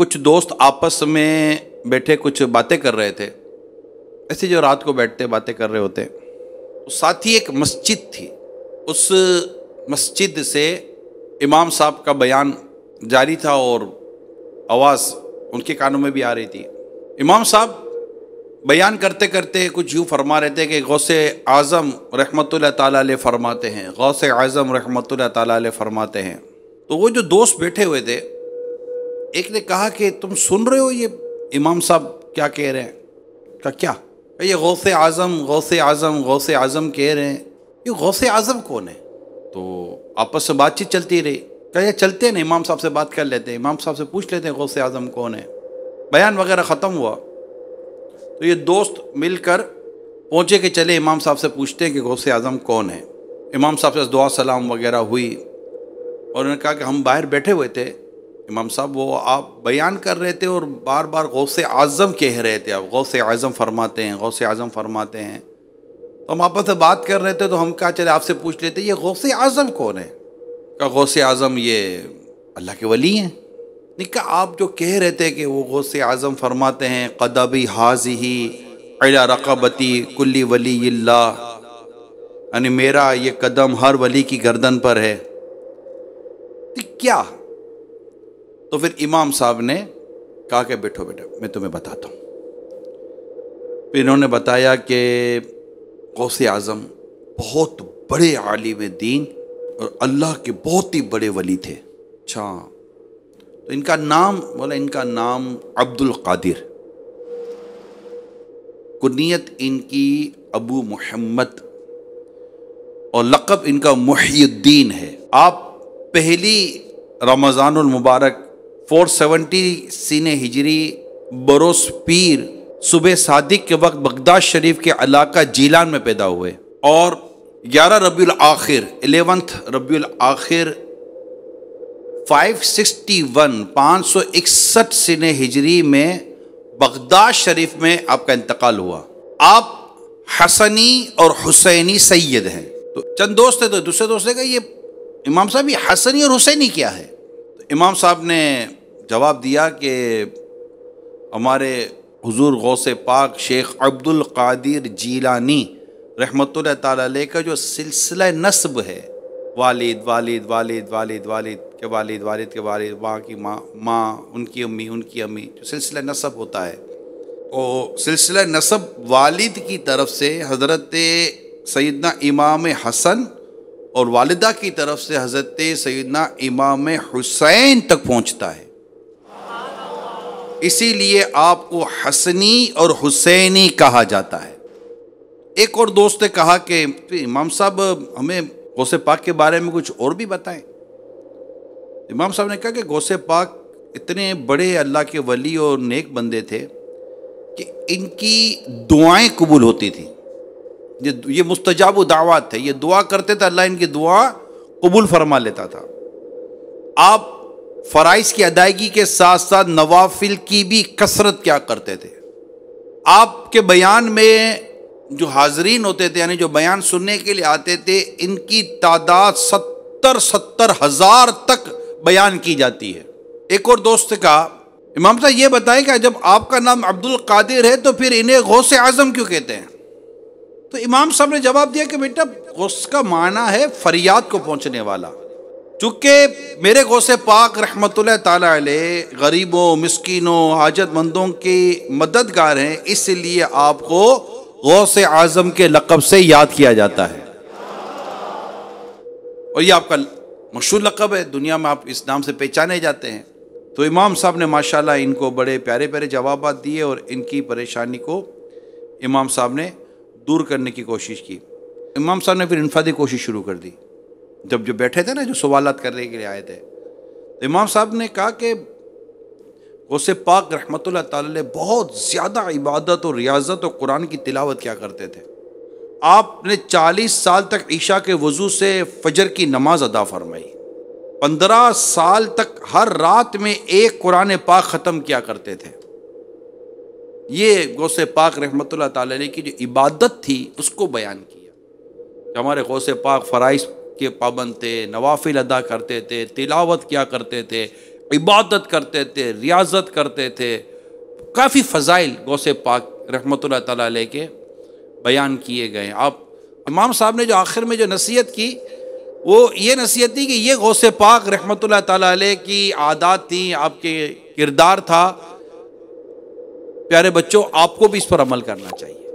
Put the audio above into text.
کچھ دوست آپس میں بیٹھے کچھ باتیں کر رہے تھے، ایسے جو رات کو بیٹھتے باتیں کر رہے ہوتے، ساتھ ہی ایک مسجد تھی، اس مسجد سے امام صاحب کا بیان جاری تھا اور آواز ان کے کانوں میں بھی آ رہی تھی۔ امام صاحب بیان کرتے کرتے کچھ یوں فرما رہے تھے کہ غوث اعظم رحمۃ اللہ تعالیٰ علیہ فرماتے ہیں، غوث اعظم رحمۃ اللہ تعالیٰ علیہ فرماتے ہیں۔ تو وہ جو دوست بیٹھے ہوئے تھے، ایک نے کہا کہ تم سن رہے ہو یہ امام صاحب کیا کہہ رہے ہیں؟ کہا کیا؟ کہ یہ غوث اعظم غوث اعظم غوث اعظم کہہ رہے ہیں، یہ غوث اعظم کون ہے؟ تو آپس سے بات چیت چلتی رہی، کہ یہ چلتے ہیں نا، امام صاحب سے بات کر لیتے ہیں، امام صاحب سے پوچھ لیتے ہیں غوث اعظم کون ہے۔ بیان وغیرہ ختم ہوا تو یہ دوست مل کر پہنچے کہ چلے امام صاحب سے پوچھتے ہیں کہ غوث اعظم کون ہے۔ امام صاحب سے دعا سلام وغیرہ ہوئی اور انہوں نے کہا کہ ہم باہر بیٹھے ہوئے تھے، امام صاحب وہ آپ بیان کر رہے تھے اور بار بار غوث اعظم کہہ رہے تھے، آپ غوث اعظم فرماتے ہیں غوث اعظم فرماتے ہیں۔ تو ہم آپس سے بات کر رہے تھے تو ہم کہا چلے آپ سے پوچھ لیتے یہ غوث اعظم کون ہے؟ کہا غوث اعظم یہ اللہ کے ولی ہیں۔ نہیں، کہا آپ جو کہہ رہے تھے کہ وہ غوث اعظم فرماتے ہیں قدبی حاضی علی رقبتی کلی ولی اللہ، یعنی میرا یہ قدم ہر ولی کی گردن پر ہے، کیا؟ تو پھر امام صاحب نے کہا کہ بیٹھو بیٹا میں تمہیں بتاتا ہوں۔ پھر انہوں نے بتایا کہ غوث اعظم بہت بڑے عالم دین اور اللہ کے بہت ہی بڑے ولی تھے۔ اچھا، تو ان کا نام بولا، ان کا نام عبد القادر، کنیت ان کی ابو محمد اور لقب ان کا محی الدین ہے۔ آپ پہلی رمضان المبارک 470 سین ہجری بروز پیر صبح صادق کے وقت بغداد شریف کے علاقہ جیلان میں پیدا ہوئے اور 11 ربیع الآخر 11 ربیع الآخر 561 سن ہجری میں بغداد شریف میں آپ کا انتقال ہوا۔ آپ حسنی اور حسینی سید ہیں۔ تو چند دوست تھے، تو دوسرے دوست نے کہا یہ امام صاحب یہ حسنی اور حسینی کیا ہے؟ تو امام صاحب نے جواب دیا کہ ہمارے حضور غوث پاک شیخ عبد القادر جیلانی رحمۃ اللہ تعالیٰ علیہ کا جو سلسلہ نسب ہے، والد والد والد والد والد کے والد والد کے والد، ماں کی ماں ماں، ان کی امی ان کی امی، جو سلسلہ نسب ہوتا ہے، وہ سلسلہ نسب والد کی طرف سے حضرت سیدنا امام حسن اور والدہ کی طرف سے حضرت سیدنا امام حسین تک پہنچتا ہے، اسی لیے آپ کو حسنی اور حسینی کہا جاتا ہے۔ ایک اور دوست نے کہا کہ امام صاحب ہمیں غوث پاک کے بارے میں کچھ اور بھی بتائیں۔ امام صاحب نے کہا کہ غوث پاک اتنے بڑے اللہ کے ولی اور نیک بندے تھے کہ ان کی دعائیں قبول ہوتی تھیں، یہ مستجاب دعوات تھے، یہ دعا کرتے تھے اللہ ان کی دعا قبول فرما لیتا تھا۔ آپ فرائض کی ادائیگی کے ساتھ ساتھ نوافل کی بھی کثرت کیا کرتے تھے۔ آپ کے بیان میں جو حاضرین ہوتے تھے، یعنی جو بیان سننے کے لیے آتے تھے، ان کی تعداد 70 ہزار تک بیان کی جاتی ہے۔ ایک اور دوست نے کہا امام صاحب یہ بتائیں کہ جب آپ کا نام عبد القادر ہے تو پھر انہیں غوث اعظم کیوں کہتے ہیں؟ تو امام صاحب نے جواب دیا کہ بیٹا غوث کا معنی ہے فریاد کو پہنچنے والا، چونکہ میرے غوث پاک رحمۃ اللہ تعالیٰ علیہ غریبوں مسکینوں حاجت مندوں کی مددگار ہیں، اس لیے آپ کو غوث اعظم کے لقب سے یاد کیا جاتا ہے، اور یہ آپ کا مشہور لقب ہے، دنیا میں آپ اس نام سے پہچانے جاتے ہیں۔ تو امام صاحب نے ماشاءاللہ ان کو بڑے پیارے پیارے جوابات دیے اور ان کی پریشانی کو امام صاحب نے دور کرنے کی کوشش کی۔ امام صاحب نے پھر انفرادی کوشش شروع کر دی، جب جو بیٹھے تھے نا، جو سوالات کرنے کے لیے آئے تھے، تو امام صاحب نے کہا کہ غوث پاک رحمۃ اللہ تعالی علیہ بہت زیادہ عبادت اور ریاضت اور قرآن کی تلاوت کیا کرتے تھے۔ آپ نے 40 سال تک عشاء کے وضو سے فجر کی نماز ادا فرمائی، 15 سال تک ہر رات میں ایک قرآن پاک ختم کیا کرتے تھے۔ یہ غوث پاک رحمۃ اللہ تعالی علیہ کی جو عبادت تھی اس کو بیان کیا کہ ہمارے غوث پاک فرائض کے پابند تھے، نوافل ادا کرتے تھے، تلاوت کیا کرتے تھے، عبادت کرتے تھے، ریاضت کرتے تھے، کافی فضائل غوث پاک رحمۃ اللہ تعالیٰ علیہ کے بیان کیے گئے ہیں۔ آپ امام صاحب نے جو آخر میں جو نصیحت کی وہ یہ نصیحت تھی کہ یہ غوث پاک رحمۃ اللہ تعالیٰ علیہ کی عادات تھیں، آپ کے کردار تھا، پیارے بچوں آپ کو بھی اس پر عمل کرنا چاہیے۔